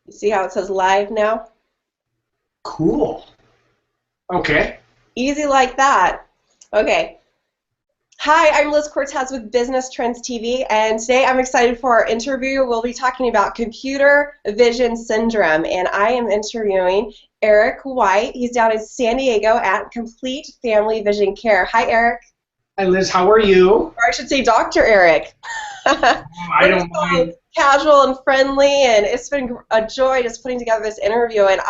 You see how it says live now? Cool. Okay. Easy like that. Okay. Hi, I'm Liz Cortez with Business Trends TV, and today I'm excited for our interview. We'll be talking about computer vision syndrome, and I am interviewing Eric White. He's down in San Diego at Complete Family Vision Care. Hi, Eric. Hi, Liz. How are you? Or I should say Dr. Eric. I We're don't just so mind. casual and friendly, and it's been a joy just putting together this interview. And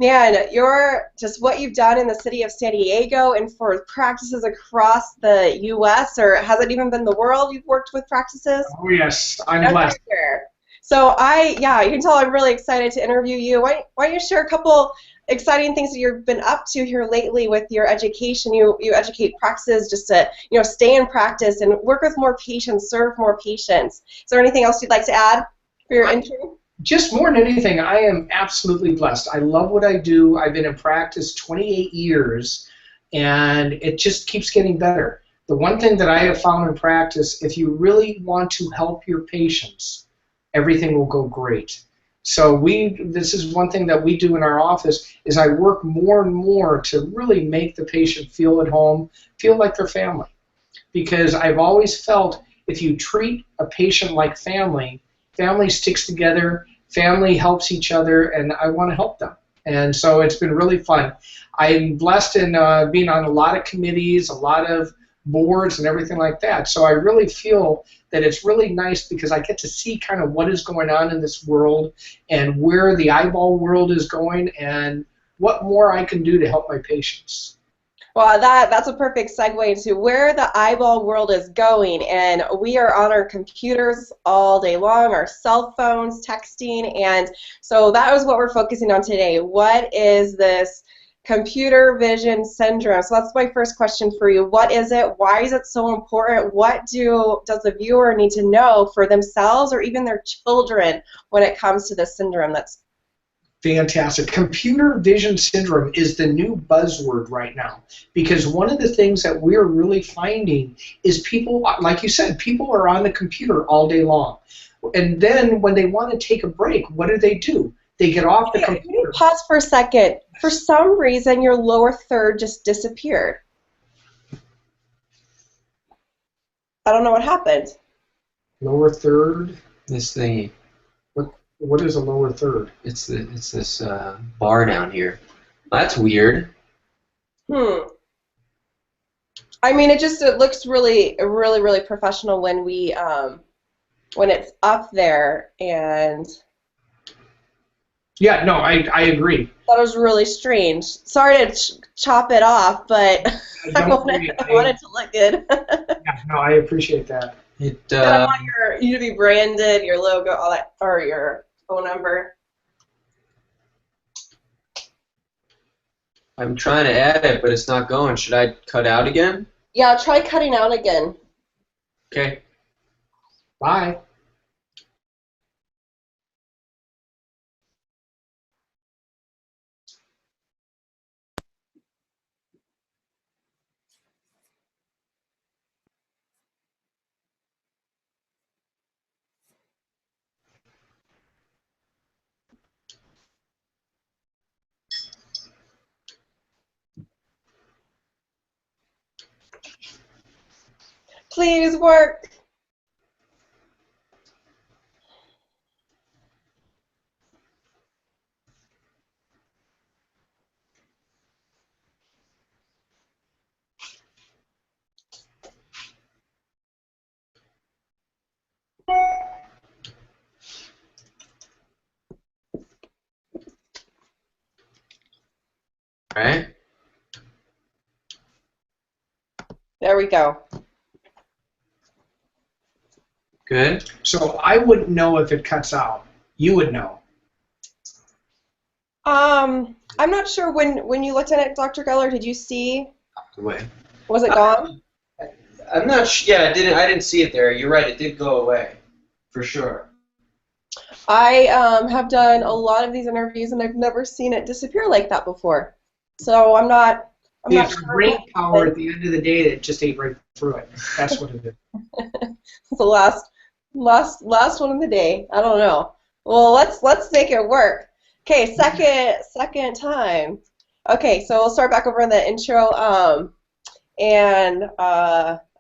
man, you're just what you've done in the city of San Diego and for practices across the U.S. or has it even been the world you've worked with practices? Oh, yes. I'm blessed. Everywhere. So yeah, you can tell I'm really excited to interview you. Why don't you share a couple exciting things that you've been up to here lately with your education? You educate practices just to stay in practice and work with more patients, serve more patients. Is there anything else you'd like to add for your intro? Just more than anything, I am absolutely blessed. I love what I do. I've been in practice 28 years, and it just keeps getting better. The one thing that I have found in practice, if you really want to help your patients, everything will go great. So this is one thing that we do in our office, is I work more and more to really make the patient feel at home, feel like their family. Because I've always felt if you treat a patient like family, family sticks together, family helps each other, and I want to help them. And so it's been really fun. I'm blessed in being on a lot of committees, a lot of boards, and everything like that. So I really feel that it's really nice because I get to see kind of what is going on in this world and where the eyeball world is going and what more I can do to help my patients. Well, that's a perfect segue into where the eyeball world is going, and we are on our computers all day long, our cell phones, texting, and so that was what we're focusing on today. What is this computer vision syndrome? So that's my first question for you. What is it? Why is it so important? What does the viewer need to know for themselves or even their children when it comes to this syndrome that's Fantastic. Computer vision syndrome is the new buzzword right now because one of the things that we're really finding is people, like you said, people are on the computer all day long. And then when they want to take a break, what do? They get off the Can you computer. pause for a second? For some reason, your lower third just disappeared. I don't know what happened. Lower third? This thing, What is a lower third? it's this bar down here. That's weird. I mean, it looks really professional when when it's up there, and Yeah, no, I agree. that was really strange. Sorry to chop it off, but I Don't worry, I want it to look good. yeah, no, I appreciate that. It And I want you to be branded, your logo, all that, or your phone number. I'm trying to add it, but it's not going. Should I cut out again? Yeah, try cutting out again. Okay. Bye. Please work. All right. There we go. Good. So I wouldn't know if it cuts out. You would know. I'm not sure when you looked at it, Dr. Geller, did you see? Away. Was it gone? I'm not. Yeah, I didn't see it there. You're right. It did go away, for sure. I have done a lot of these interviews, and I've never seen it disappear like that before. So I'm not It's sure. brain power at the end of the day that just ate right through it. That's what it is. It's the last one of the day. I don't know. Well, let's make it work. Okay, second time. Okay, so we'll start back over in the intro. Well,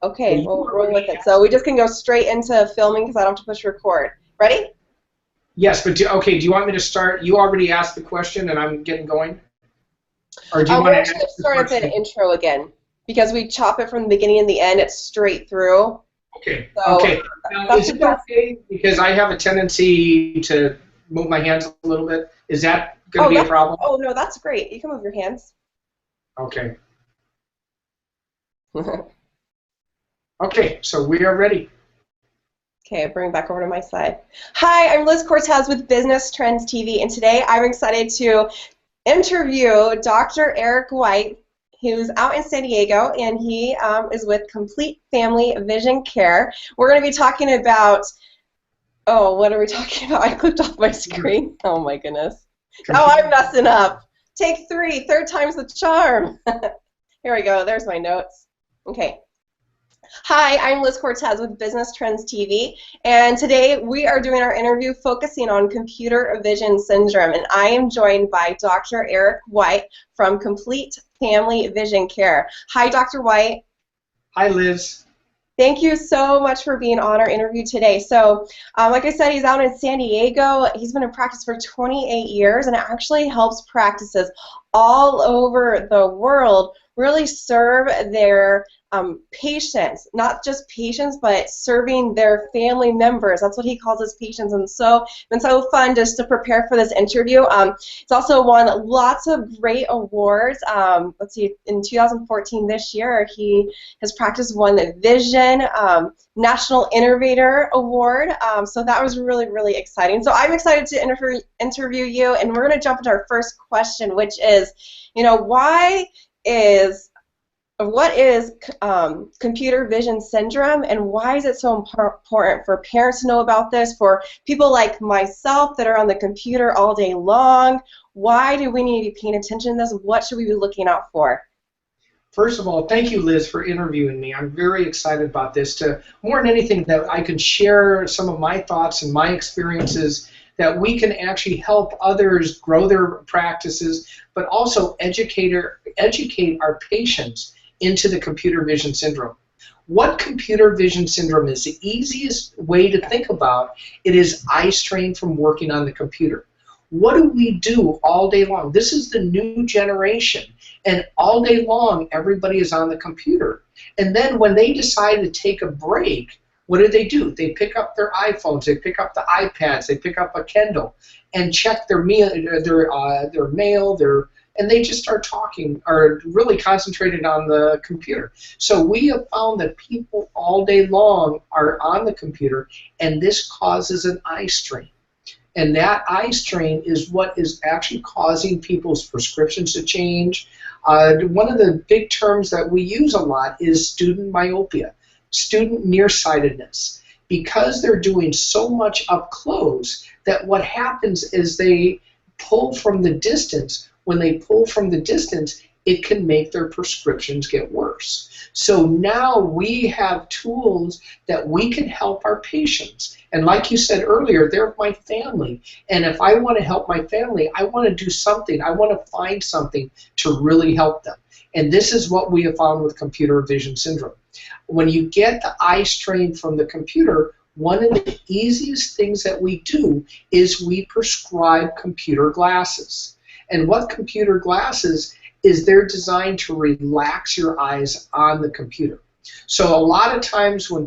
Okay, you we'll roll with already it. So asked we me. just can go straight into filming because I don't have to push record. Ready? Yes, but okay, do you want me to start? You already asked the question and I'm getting going? Or do you want We're to actually ask going to the start at the question? intro again because we chop it from the beginning and the end. It's straight through. Okay, So okay. Now, that's is the it best. okay because I have a tendency to move my hands a little bit? Is that going to Oh, be a that's. problem? Oh no, that's great. You can move your hands. Okay. Okay, so we are ready. Okay, bring it back over to my side. Hi, I'm Liz Cortez with Business Trends TV, and today I'm excited to interview Dr. Eric White, who's out in San Diego, and he is with Complete Family Vision Care. We're going to be talking about, oh, what are we talking about? I clicked off my screen. Oh my goodness. Now I'm messing up. Take three, third time's the charm. Here we go, there's my notes. Okay. Hi, I'm Liz Cortez with Business Trends TV, and today we are doing our interview focusing on computer vision syndrome, and I am joined by Dr. Eric White from Complete Family Vision Care. Hi, Dr. White. Hi, Liz. Thank you so much for being on our interview today. So, like I said, he's out in San Diego. He's been in practice for 28 years, and it actually helps practices all over the world really serve their patients, not just patients, but serving their family members. That's what he calls his patients, and so it's been so fun just to prepare for this interview. It's also won lots of great awards. Let's see, in 2014, this year, his practice won the Vision National Innovator Award. So that was really, really exciting. So I'm excited to interview you, and we're going to jump into our first question, which is, what is computer vision syndrome, and why is it so important for parents to know about this, for people like myself that are on the computer all day long? Why do we need to be paying attention to this? What should we be looking out for? First of all, thank you, Liz, for interviewing me. I'm very excited about this. More than anything, that I can share some of my thoughts and my experiences, that we can actually help others grow their practices, but also educate our patients into the computer vision syndrome. What computer vision syndrome is? The easiest way to think about it is eye strain from working on the computer. What do we do all day long? This is the new generation, and all day long everybody is on the computer. And then when they decide to take a break, what do? They pick up their iPhones, they pick up the iPads, they pick up a Kindle, and check their mail, and they just start talking, or really concentrated on the computer. So we have found that people all day long are on the computer, and this causes an eye strain. And that eye strain is what is actually causing people's prescriptions to change. One of the big terms that we use a lot is student myopia, student nearsightedness, because they're doing so much up close that what happens is they pull from the distance. When they pull from the distance, it can make their prescriptions get worse. So now we have tools that we can help our patients. And like you said earlier, they're my family. And if I want to help my family, I want to do something. I want to find something to really help them. And this is what we have found with computer vision syndrome. When you get the eye strain from the computer, one of the easiest things that we do is we prescribe computer glasses. And what computer glasses is, they're designed to relax your eyes on the computer. So a lot of times when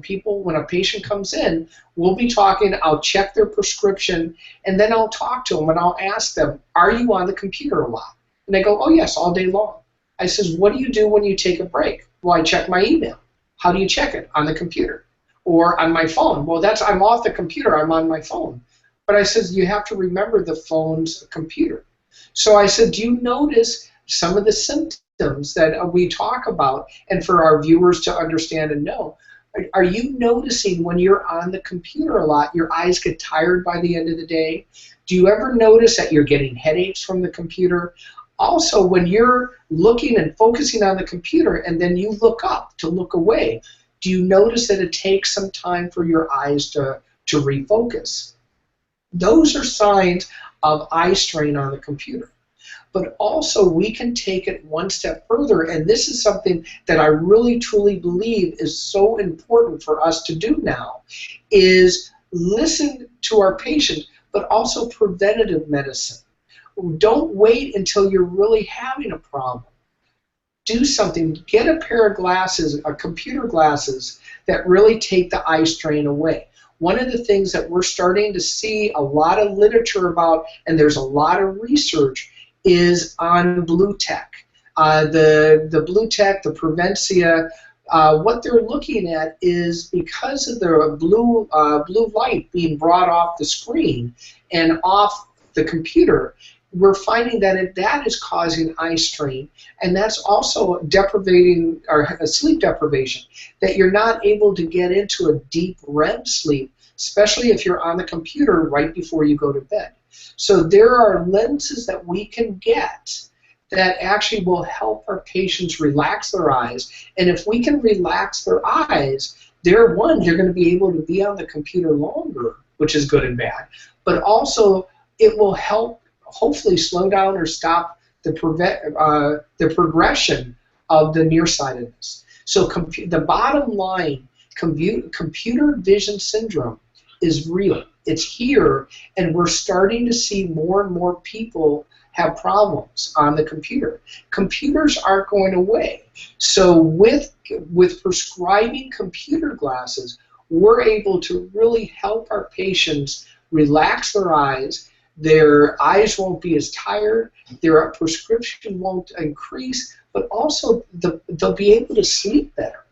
a patient comes in, we'll be talking, I'll check their prescription, and then I'll talk to them and I'll ask them, are you on the computer a lot? And they go, oh yes, all day long. I says, what do you do when you take a break? Well, I check my email. How do you check it? On the computer or on my phone? Well, I'm off the computer, I'm on my phone. But I says, you have to remember the phone's a computer. So I said, do you notice some of the symptoms that we talk about, and for our viewers to understand and know, are you noticing when you're on the computer a lot, your eyes get tired by the end of the day? Do you ever notice that you're getting headaches from the computer? Also, when you're looking and focusing on the computer and then you look up to look away, do you notice that it takes some time for your eyes to refocus? Those are signs of eye strain on the computer. But also we can take it one step further, and this is something that I really truly believe is so important for us to do now, is listen to our patient, but also preventative medicine. Don't wait until you're really having a problem. Do something. Get a pair of glasses, computer glasses, that really take the eye strain away. One of the things that we're starting to see a lot of literature about, and there's a lot of research, is on blue tech. The blue tech, the Prevencia, what they're looking at is because of the blue light being brought off the screen and off the computer, we're finding that that is causing eye strain, and that's also deprivating or sleep deprivation, that you're not able to get into a deep REM sleep, especially if you're on the computer right before you go to bed. So there are lenses that we can get that actually will help our patients relax their eyes, and if we can relax their eyes, they're going to be able to be on the computer longer, which is good and bad, but also it will help hopefully slow down or stop the progression of the nearsightedness. So the bottom line, computer vision syndrome is real. It's here, and we're starting to see more and more people have problems on the computer. Computers aren't going away. So with prescribing computer glasses, we're able to really help our patients relax their eyes. Their eyes won't be as tired, their prescription won't increase, but also they'll be able to sleep better.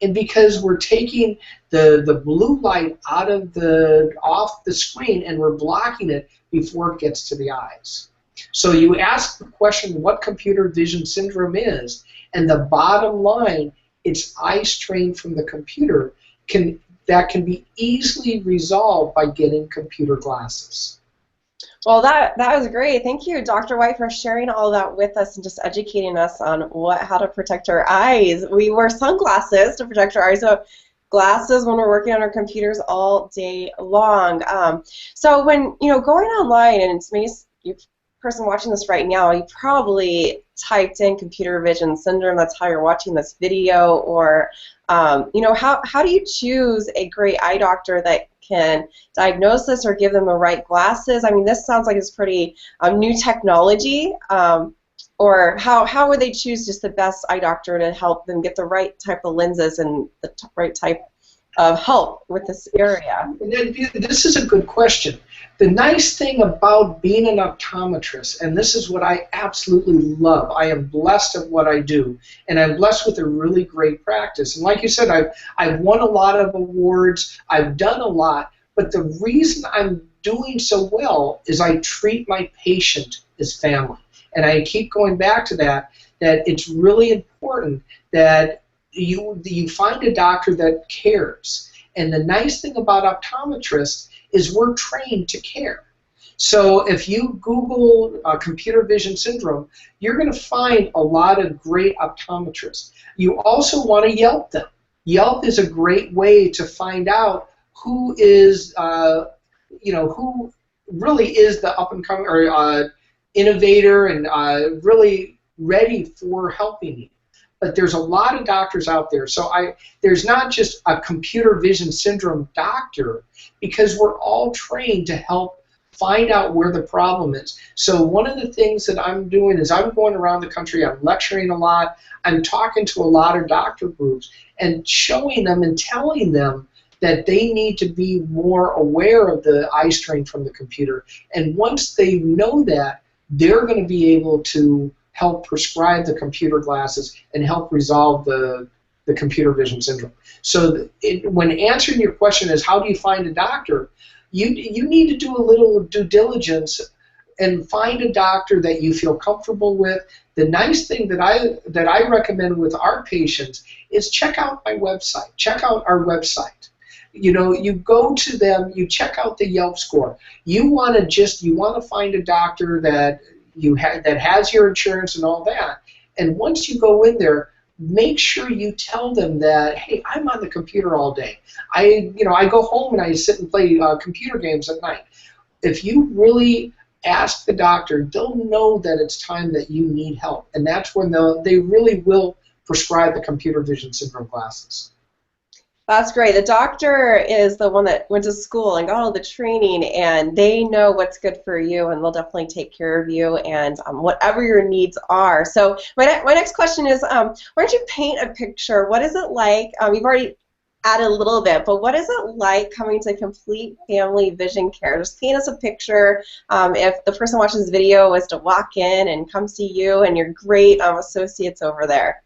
And because we're taking the blue light off the screen and we're blocking it before it gets to the eyes. So you ask the question what computer vision syndrome is, and the bottom line, it's eye strain from the computer that can be easily resolved by getting computer glasses. Well, that was great. Thank you, Dr. White, for sharing all that with us and just educating us on how to protect our eyes. We wear sunglasses to protect our eyes, so glasses when we're working on our computers all day long. So when going online, and maybe you person watching this right now, you probably typed in computer vision syndrome. That's how you're watching this video, or how do you choose a great eye doctor that can diagnose this or give them the right glasses? I mean, this sounds like it's pretty new technology. Or how would they choose just the best eye doctor to help them get the right type of lenses and the right type of help with this area? This is a good question. The nice thing about being an optometrist, and this is what I absolutely love, I am blessed at what I do, and I'm blessed with a really great practice. And like you said, I've won a lot of awards, I've done a lot, but the reason I'm doing so well is I treat my patient as family. And I keep going back to that it's really important that you find a doctor that cares. And the nice thing about optometrists is we're trained to care. So if you Google computer vision syndrome, you're going to find a lot of great optometrists. You also want to Yelp them. Yelp is a great way to find out who is, who really is the up-and-coming or innovator and really ready for helping you. But there's a lot of doctors out there. So there's not just a computer vision syndrome doctor, because we're all trained to help find out where the problem is. So one of the things that I'm doing is I'm going around the country, I'm lecturing a lot, I'm talking to a lot of doctor groups and showing them and telling them that they need to be more aware of the eye strain from the computer. And once they know that, they're going to be able to help prescribe the computer glasses and help resolve the computer vision syndrome. So when answering your question is how do you find a doctor, you need to do a little due diligence and find a doctor that you feel comfortable with. The nice thing that I recommend with our patients is check out my website. Check out our website. You go to them, you check out the Yelp score. You want to find a doctor that that has your insurance and all that. And once you go in there, make sure you tell them that, hey, I'm on the computer all day. I go home and I sit and play computer games at night. if you really ask the doctor, they'll know that it's time that you need help, and that's when they really will prescribe the computer vision syndrome glasses. That's great. The doctor is the one that went to school and got all the training, and they know what's good for you, and they'll definitely take care of you and whatever your needs are. So my next question is, why don't you paint a picture? What is it like? You've already added a little bit, but what is it like coming to Complete Family Vision Care? Just paint us a picture. If the person watching this video was to walk in and come see you and your great associates over there.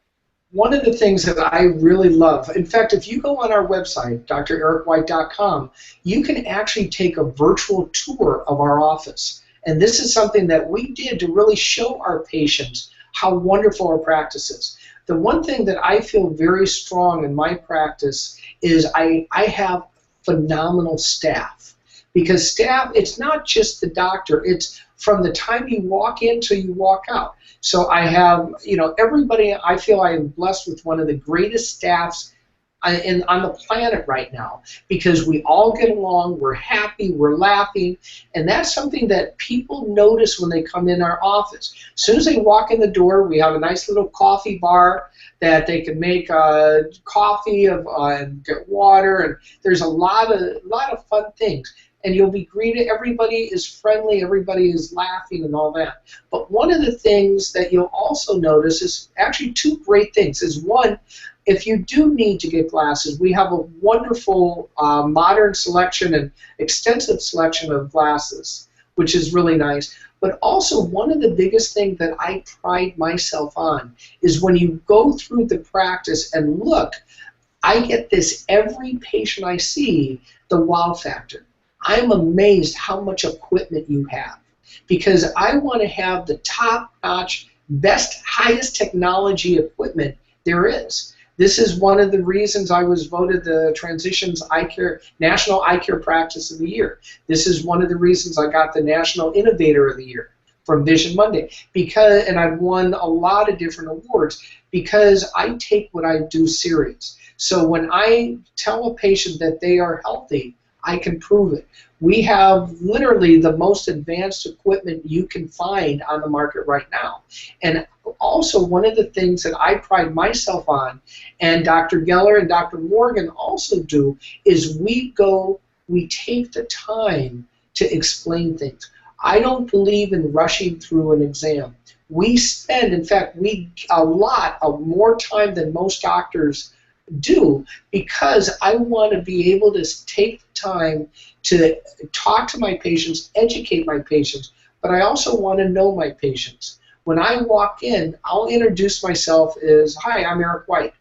One of the things that I really love, in fact, if you go on our website, drericwhite.com, you can actually take a virtual tour of our office. And this is something that we did to really show our patients how wonderful our practice is. The one thing that I feel very strong in my practice is I have phenomenal staff. Because staff, it's not just the doctor, it's from the time you walk in till you walk out. So I have, everybody, I feel I am blessed with one of the greatest staffs on the planet right now, because we all get along, we're happy, we're laughing, and that's something that people notice when they come in our office. As soon as they walk in the door, we have a nice little coffee bar that they can make coffee and get water, and there's a lot of fun things. And you'll be greeted, everybody is friendly, everybody is laughing and all that. But one of the things that you'll also notice is actually two great things. Is one, if you do need to get glasses, we have a wonderful modern selection and extensive selection of glasses, which is really nice. But also one of the biggest things that I pride myself on is when you go through the practice and look, I get this every patient I see, the wow factor. I'm amazed how much equipment you have, because I want to have the top-notch, best, highest technology equipment there is. This is one of the reasons I was voted the Transitions Eye Care National Eye Care Practice of the Year. This is one of the reasons I got the National Innovator of the Year from Vision Monday, and I've won a lot of different awards because I take what I do serious. So when I tell a patient that they are healthy, I can prove it. We have literally the most advanced equipment you can find on the market right now. And also one of the things that I pride myself on, and Dr. Geller and Dr. Morgan also do, is we take the time to explain things. I don't believe in rushing through an exam. We spend, in fact, a lot of more time than most doctors do, because I want to be able to take the time to talk to my patients, educate my patients, but I also want to know my patients. When I walk in, I'll introduce myself as, hi, I'm Eric White.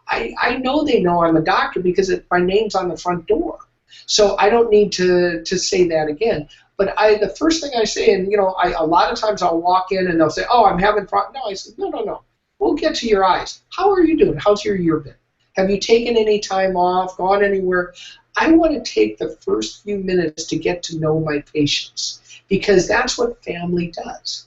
I know they know I'm a doctor because my name's on the front door. So I don't need to say that again. But the first thing I say, and a lot of times I'll walk in and they'll say, oh, I'm having problems. No, I said, no. We'll get to your eyes. How are you doing? How's your year been? Have you taken any time off, gone anywhere? I want to take the first few minutes to get to know my patients, because that's what family does.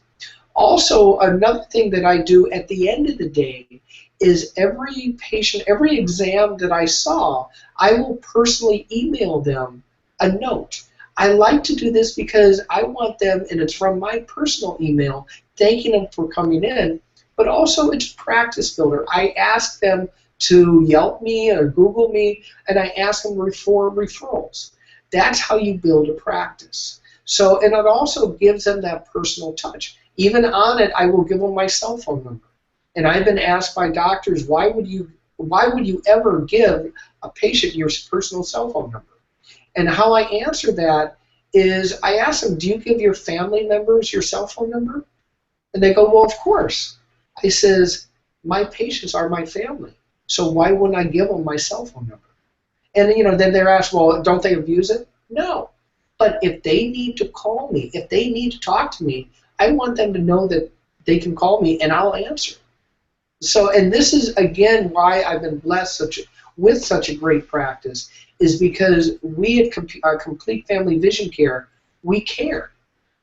Also, another thing that I do at the end of the day is every patient, every exam that I saw, I will personally email them a note. I like to do this because I want them, and it's from my personal email, thanking them for coming in, but also it's practice builder. I ask them to Yelp me or Google me, and I ask them for referrals. That's how you build a practice. So, and it also gives them that personal touch. Even on it, I will give them my cell phone number. And I've been asked by doctors, why would you ever give a patient your personal cell phone number? And how I answer that is I ask them, do you give your family members your cell phone number? And they go, well, of course. I says, my patients are my family. So why wouldn't I give them my cell phone number? And then they're asked, well, don't they abuse it? No. But if they need to call me, if they need to talk to me, I want them to know that they can call me and I'll answer. So, and this is again why I've been blessed with such a great practice, is because we at Complete Family Vision Care, we care.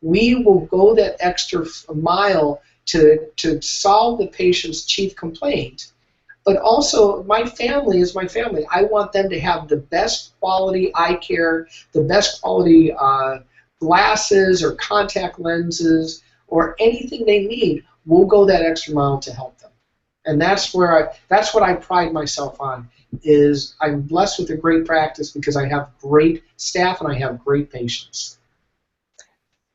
We will go that extra mile to solve the patient's chief complaint. But also, my family is my family. I want them to have the best quality eye care, the best quality glasses or contact lenses or anything they need, we'll go that extra mile to help them. And that's what I pride myself on, is I'm blessed with a great practice because I have great staff and I have great patients.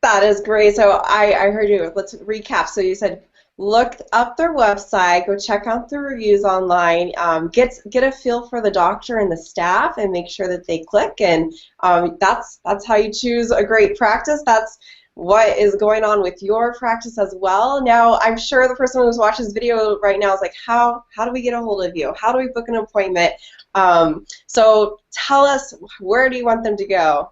That is great. So I heard you. Let's recap. So you said look up their website, go check out the reviews online, get a feel for the doctor and the staff, and make sure that they click. And that's how you choose a great practice. That's what is going on with your practice as well. Now, I'm sure the person who's watching this video right now is like, how do we get a hold of you? How do we book an appointment? So tell us, where do you want them to go?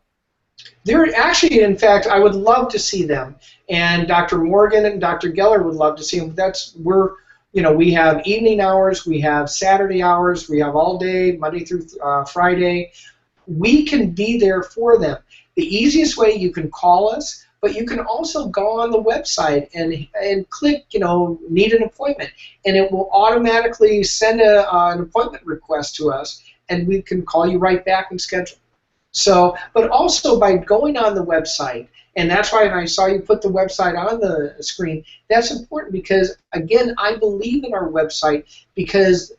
They're actually, in fact, I would love to see them, and Dr. Morgan and Dr. Geller would love to see them. We have evening hours, we have Saturday hours, we have all day, Monday through Friday. We can be there for them. The easiest way, you can call us, but you can also go on the website and click, need an appointment, and it will automatically send an appointment request to us, and we can call you right back and schedule. So, but also by going on the website, and that's why when I saw you put the website on the screen, that's important because, again, I believe in our website because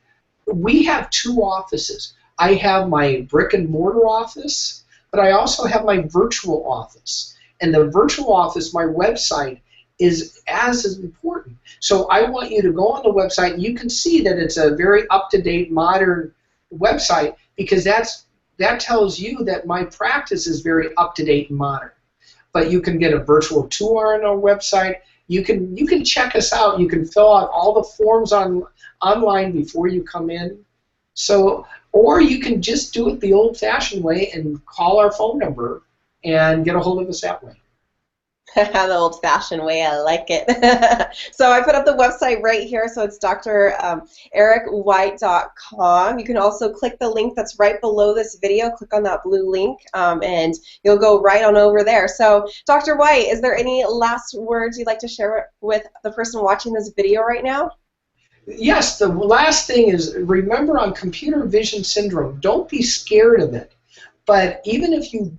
we have two offices. I have my brick and mortar office, but I also have my virtual office. And the virtual office, my website, is as important. So I want you to go on the website. You can see that it's a very up-to-date, modern website because that tells you that my practice is very up-to-date and modern. But you can get a virtual tour on our website. You can check us out. You can fill out all the forms online before you come in. So, or you can just do it the old-fashioned way and call our phone number and get a hold of us that way. The old-fashioned way, I like it. So I put up the website right here, so it's drericwhite.com. You can also click the link that's right below this video. Click on that blue link, and you'll go right on over there. So, Dr. White, is there any last words you'd like to share with the person watching this video right now? Yes, the last thing is, remember on computer vision syndrome, don't be scared of it. But even if you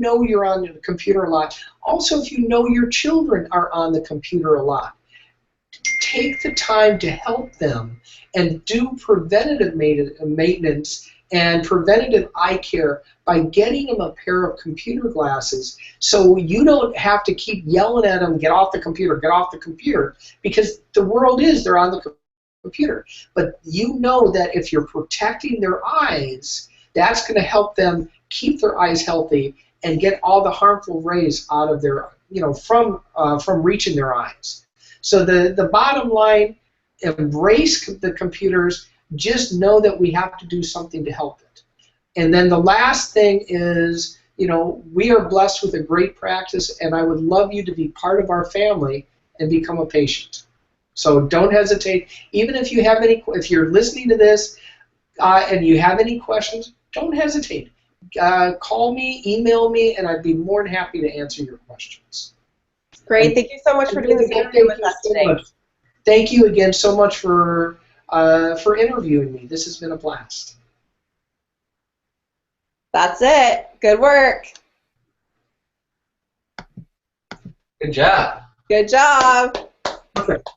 know you're on the computer a lot, also if you know your children are on the computer a lot, take the time to help them and do preventative maintenance and preventative eye care by getting them a pair of computer glasses so you don't have to keep yelling at them, get off the computer, because the world is, they're on the computer. But you know that if you're protecting their eyes, that's going to help them keep their eyes healthy and get all the harmful rays out of their, from reaching their eyes. So the bottom line, embrace the computers. Just know that we have to do something to help it. And then the last thing is, we are blessed with a great practice, and I would love you to be part of our family and become a patient. So don't hesitate. Even if you have if you're listening to this and you have any questions, don't hesitate. Call me, email me, and I'd be more than happy to answer your questions. Great. Thank you so much for doing this interview with us today. Thank you again so much for interviewing me. This has been a blast. That's it. Good work. Good job. Good job. Perfect.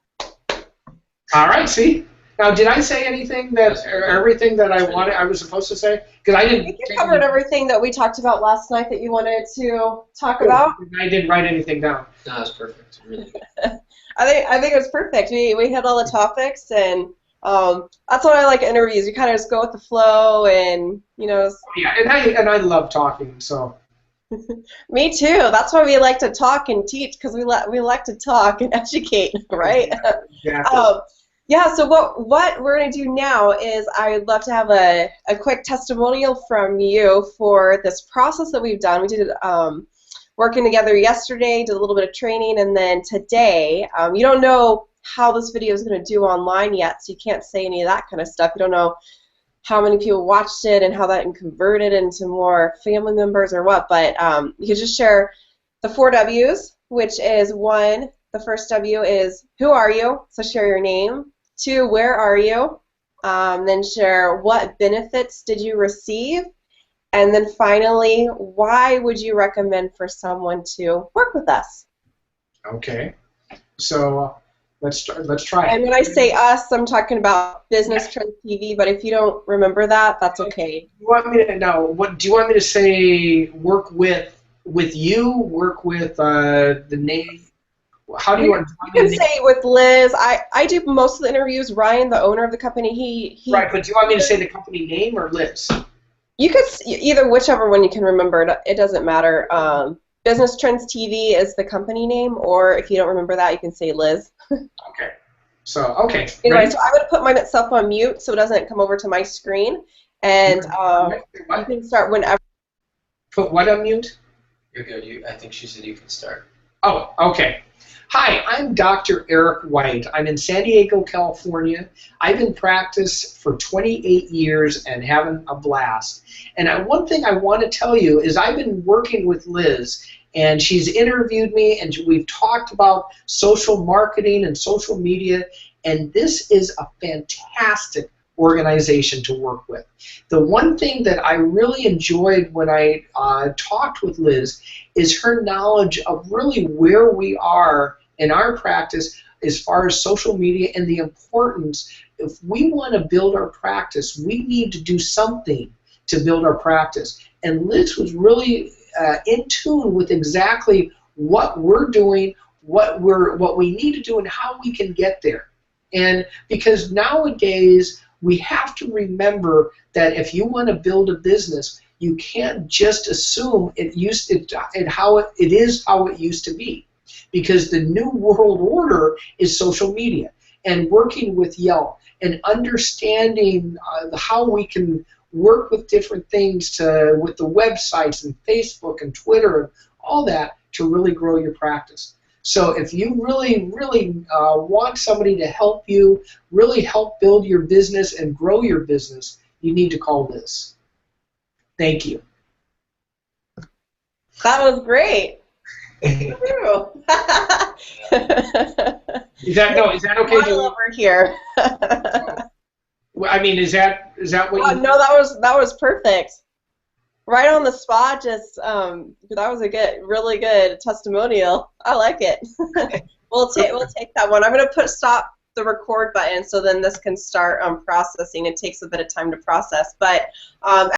All right, see? Now, did I say anything everything that I was supposed to say? Because I didn't. I think you covered everything that we talked about last night that you wanted to talk about. I didn't write anything down. No, it's perfect. Really good. I think it was perfect. We hit all the topics, and that's what I like in interviews. You kind of just go with the flow, and Yeah, and I love talking, so. Me too. That's why we like to talk and teach, because we like to talk and educate, right? Exactly. Yeah, so what we're going to do now is I'd love to have a quick testimonial from you for this process that we've done. We did working together yesterday, did a little bit of training, and then today, you don't know how this video is going to do online yet, so you can't say any of that kind of stuff. You don't know how many people watched it and how that converted into more family members or what, but you can just share the 4 W's, which is 1, the first W is who are you, so share your name. 2, where are you? Then share what benefits did you receive, And then finally, why would you recommend for someone to work with us? Okay. So let's try And it. when I say us, I'm talking about Business Trends TV, but if you don't remember that, that's okay. You want me to now? What do you want me to say? Work with you? Work with the name? How do you want? You can say with Liz. I do most of the interviews. Ryan, the owner of the company, he Right, but do you want me to say the company name or Liz? You could either whichever one you can remember. It doesn't matter. Business Trends TV is the company name, or if you don't remember that, you can say Liz. Okay. So okay. Anyway, Ready? so I'm going to put myself on mute so it doesn't come over to my screen, and you can start whenever. Put what on mute? You're good. I think she said you can start. Oh, okay. Hi, I'm Dr. Eric White. I'm in San Diego, California. I've been in practice for 28 years and having a blast. And one thing I want to tell you is I've been working with Liz, and she's interviewed me, and we've talked about social marketing and social media, and this is a fantastic organization to work with. The one thing that I really enjoyed when I talked with Liz is her knowledge of really where we are in our practice as far as social media and the importance. If we want to build our practice, we need to do something to build our practice. And Liz was really in tune with exactly what we're doing, what we need to do, and how we can get there. And because nowadays we have to remember that if you want to build a business, you can't just assume it is how it used to be, because the new world order is social media and working with Yelp and understanding how we can work with different things with the websites and Facebook and Twitter and all that to really grow your practice. So if you really want somebody to help you, really help build your business and grow your business, you need to call Liz. Thank you. That was great. Is that okay? Over here. I mean, is that what you? No, that was perfect. Right on the spot. Just that was a really good testimonial. I like it. we'll take that one. I'm gonna stop the record button so then this can start processing. It takes a bit of time to process, but